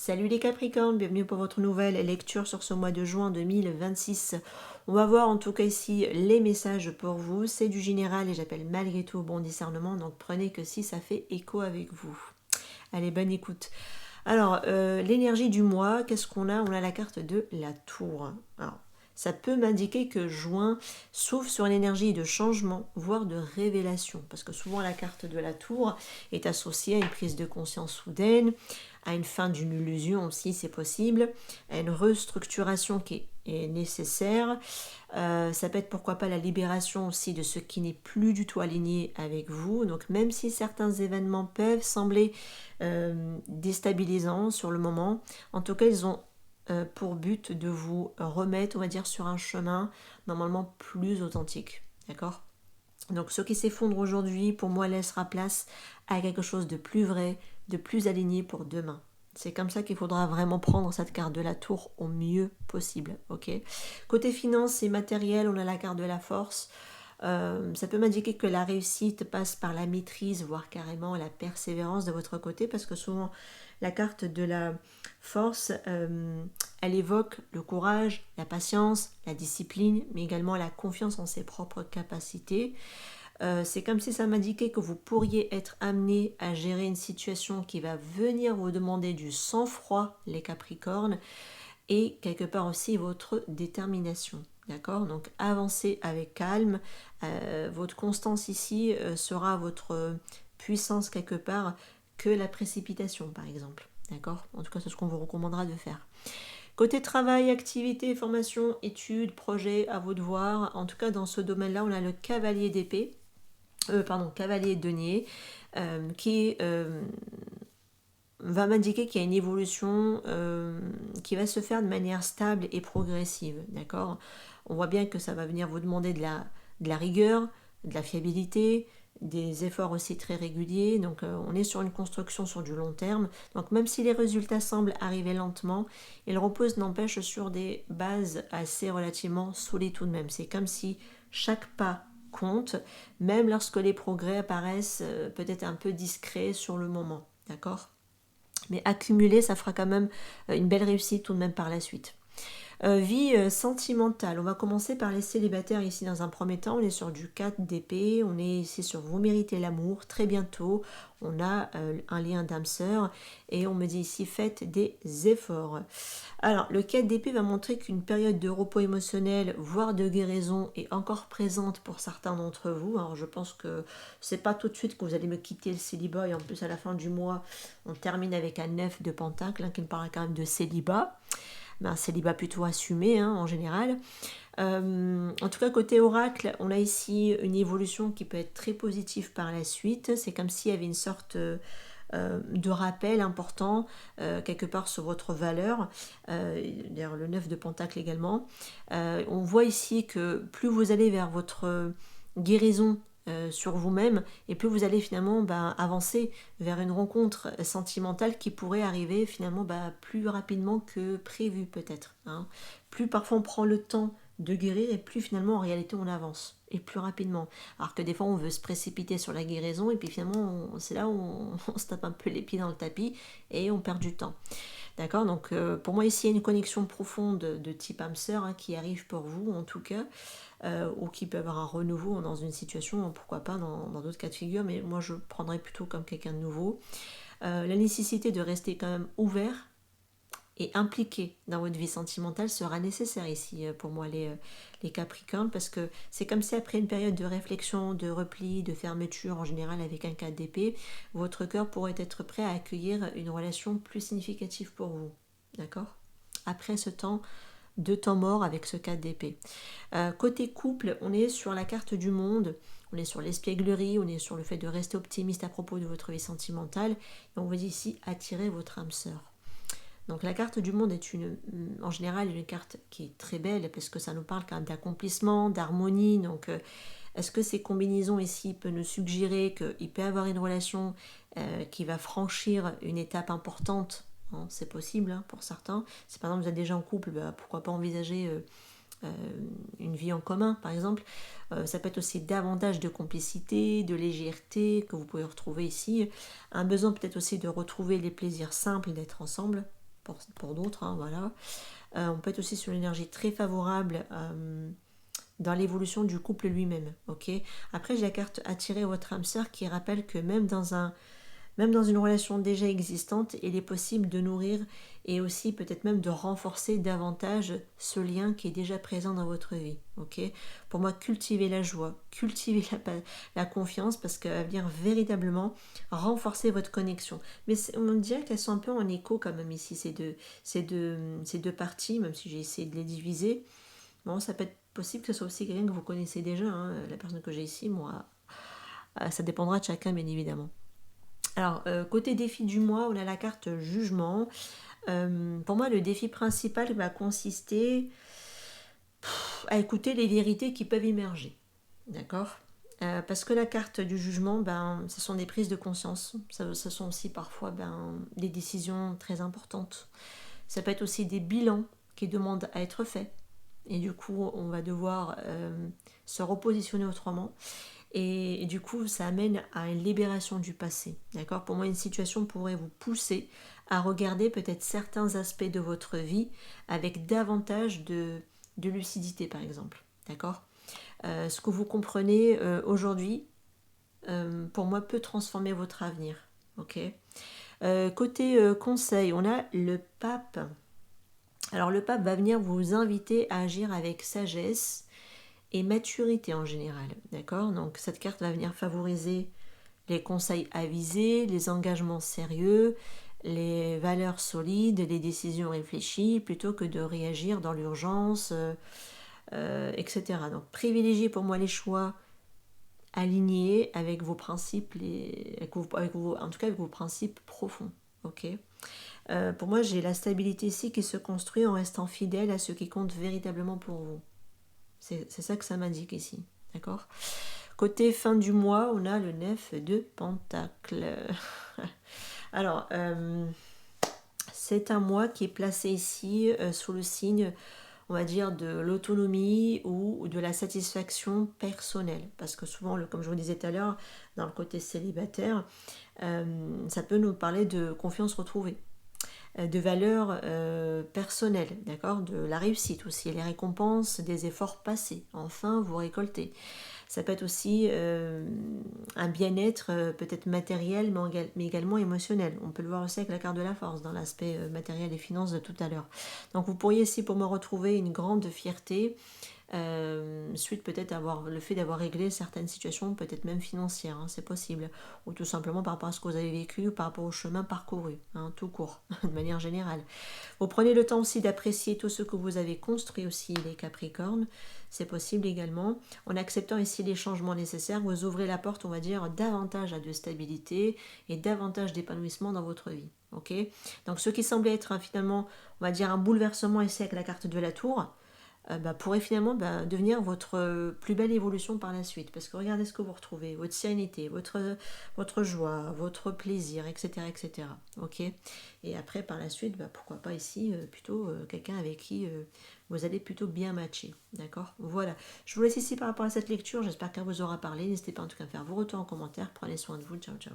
Salut les Capricornes, bienvenue pour votre nouvelle lecture sur ce mois de juin 2026. On va voir en tout cas ici les messages pour vous. C'est du général et j'appelle malgré tout au bon discernement, donc prenez que si ça fait écho avec vous. Allez, bonne écoute. Alors, l'énergie du mois, qu'est-ce qu'on a? On a la carte de la tour. Alors, ça peut m'indiquer que juin s'ouvre sur une énergie de changement, voire de révélation. Parce que souvent la carte de la tour est associée à une prise de conscience soudaine, à une fin d'une illusion aussi, c'est possible, à une restructuration qui est nécessaire. Ça peut être pourquoi pas la libération aussi de ce qui n'est plus du tout aligné avec vous. Donc même si certains événements peuvent sembler déstabilisants sur le moment, en tout cas ils ont pour but de vous remettre, on va dire, sur un chemin normalement plus authentique. D'accord? Donc ce qui s'effondre aujourd'hui, pour moi, laissera place à quelque chose de plus vrai, de plus aligné pour demain. C'est comme ça qu'il faudra vraiment prendre cette carte de la tour au mieux possible. Ok. Côté finance et matériel, on a la carte de la force. Ça peut m'indiquer que la réussite passe par la maîtrise, voire carrément la persévérance de votre côté, parce que souvent la carte de la force, elle évoque le courage, la patience, la discipline, mais également la confiance en ses propres capacités. C'est comme si ça m'indiquait que vous pourriez être amené à gérer une situation qui va venir vous demander du sang-froid, les Capricornes, et quelque part aussi votre détermination. D'accord? Donc avancez avec calme. Votre constance ici sera votre puissance quelque part que la précipitation, par exemple. D'accord? En tout cas, c'est ce qu'on vous recommandera de faire. Côté travail, activité, formation, études, projets, à vous de voir. En tout cas, dans ce domaine-là, on a le cavalier d'épée. Cavalier de denier, qui va m'indiquer qu'il y a une évolution qui va se faire de manière stable et progressive. D'accord? On voit bien que ça va venir vous demander de la rigueur, de la fiabilité, des efforts aussi très réguliers. Donc on est sur une construction sur du long terme. Donc même si les résultats semblent arriver lentement, ils reposent, n'empêche, sur des bases assez relativement solides tout de même. C'est comme si chaque pas compte, même lorsque les progrès apparaissent peut-être un peu discrets sur le moment. D'accord? Mais accumuler, ça fera quand même une belle réussite tout de même par la suite. Vie sentimentale, on va commencer par les célibataires ici dans un premier temps. On est sur du 4 d'épée, on est ici sur vous méritez l'amour. Très bientôt, on a un lien d'âme sœur et on me dit ici faites des efforts. Alors, le 4 d'épée va montrer qu'une période de repos émotionnel, voire de guérison, est encore présente pour certains d'entre vous. Alors, je pense que c'est pas tout de suite que vous allez me quitter le célibat et en plus à la fin du mois, on termine avec un 9 de pentacle qui me parle quand même de célibat. Mais un célibat plutôt assumé en général. En tout cas, côté oracle, on a ici une évolution qui peut être très positive par la suite. C'est comme s'il y avait une sorte de rappel important quelque part sur votre valeur. D'ailleurs, le 9 de pentacle également. On voit ici que plus vous allez vers votre guérison sur vous-même et plus vous allez finalement avancer vers une rencontre sentimentale qui pourrait arriver finalement plus rapidement que prévu peut-être. Plus parfois on prend le temps de guérir et plus finalement en réalité on avance et plus rapidement. Alors que des fois on veut se précipiter sur la guérison et puis finalement c'est là où on se tape un peu les pieds dans le tapis et on perd du temps. D'accord? Donc pour moi ici il y a une connexion profonde de type âme sœur qui arrive pour vous en tout cas. Ou qui peut avoir un renouveau dans une situation, pourquoi pas dans d'autres cas de figure, mais moi je prendrais plutôt comme quelqu'un de nouveau. La nécessité de rester quand même ouvert et impliqué dans votre vie sentimentale sera nécessaire ici pour moi les Capricornes, parce que c'est comme si après une période de réflexion, de repli, de fermeture en général avec un 4 d'épée, votre cœur pourrait être prêt à accueillir une relation plus significative pour vous. D'accord? Après ce temps de temps mort avec ce 4 d'épée. Côté couple, on est sur la carte du monde, on est sur l'espièglerie, on est sur le fait de rester optimiste à propos de votre vie sentimentale, et on vous dit ici attirer votre âme sœur. Donc la carte du monde est en général une carte qui est très belle parce que ça nous parle quand même d'accomplissement, d'harmonie. Donc est-ce que ces combinaisons ici peuvent nous suggérer qu'il peut y avoir une relation qui va franchir une étape importante? C'est possible pour certains. Si par exemple vous êtes déjà en couple, pourquoi pas envisager une vie en commun par exemple. Ça peut être aussi davantage de complicité, de légèreté que vous pouvez retrouver ici. Un besoin peut-être aussi de retrouver les plaisirs simples d'être ensemble. pour d'autres, hein, voilà. On peut être aussi sur une énergie très favorable dans l'évolution du couple lui-même, ok. Après, j'ai la carte attirer votre âme sœur qui rappelle que même dans une relation déjà existante, il est possible de nourrir et aussi peut-être même de renforcer davantage ce lien qui est déjà présent dans votre vie. Ok. Pour moi, cultivez la joie, cultivez la confiance parce qu'elle va venir véritablement renforcer votre connexion. Mais on dirait qu'elles sont un peu en écho quand même ici, ces deux parties, même si j'ai essayé de les diviser. Bon, ça peut être possible que ce soit aussi quelqu'un que vous connaissez déjà, hein, la personne que j'ai ici, moi. Ça dépendra de chacun, bien évidemment. Alors, côté défi du mois, on a la carte jugement. Pour moi, le défi principal va consister à écouter les vérités qui peuvent émerger. D'accord. Parce que la carte du jugement, ce sont des prises de conscience. Ce sont aussi parfois des décisions très importantes. Ça peut être aussi des bilans qui demandent à être faits. Et du coup, on va devoir se repositionner autrement. Et du coup, ça amène à une libération du passé. D'accord. Pour moi, une situation pourrait vous pousser à regarder peut-être certains aspects de votre vie avec davantage de lucidité, par exemple. D'accord. Ce que vous comprenez aujourd'hui, pour moi, peut transformer votre avenir. Ok. Côté conseil, on a le pape. Alors, le pape va venir vous inviter à agir avec sagesse et maturité en général. D'accord. Donc, cette carte va venir favoriser les conseils avisés, les engagements sérieux, les valeurs solides, les décisions réfléchies, plutôt que de réagir dans l'urgence, etc. Donc privilégiez pour moi les choix alignés avec vos principes, en tout cas avec vos principes profonds. Ok. Pour moi, j'ai la stabilité ici qui se construit en restant fidèle à ce qui compte véritablement pour vous. C'est ça que ça m'indique ici. D'accord. Côté fin du mois, on a le 9 de Pentacle. Alors, c'est un mois qui est placé ici sous le signe, on va dire, de l'autonomie ou de la satisfaction personnelle. Parce que souvent, comme je vous disais tout à l'heure, dans le côté célibataire, ça peut nous parler de confiance retrouvée, de valeurs personnelles, d'accord, de la réussite aussi, les récompenses des efforts passés. Enfin, vous récoltez. Ça peut être aussi un bien-être peut-être matériel, mais également émotionnel. On peut le voir aussi avec la carte de la force dans l'aspect matériel et finances de tout à l'heure. Donc vous pourriez ici pour me retrouver une grande fierté, suite peut-être à le fait d'avoir réglé certaines situations, peut-être même financières, hein, c'est possible. Ou tout simplement par rapport à ce que vous avez vécu ou par rapport au chemin parcouru, hein, tout court, de manière générale. Vous prenez le temps aussi d'apprécier tout ce que vous avez construit aussi, les Capricornes. C'est possible également. En acceptant ici les changements nécessaires, vous ouvrez la porte, on va dire, davantage à de stabilité et davantage d'épanouissement dans votre vie. Ok. Donc ce qui semblait être finalement, on va dire, un bouleversement ici avec la carte de la tour, pourrait finalement devenir votre plus belle évolution par la suite. Parce que regardez ce que vous retrouvez, votre sérénité, votre joie, votre plaisir, etc. etc. Ok. Et après, par la suite, pourquoi pas ici, plutôt quelqu'un avec qui vous allez plutôt bien matcher. D'accord. Voilà. Je vous laisse ici par rapport à cette lecture. J'espère qu'elle vous aura parlé. N'hésitez pas en tout cas à faire vos retours en commentaire. Prenez soin de vous. Ciao, ciao.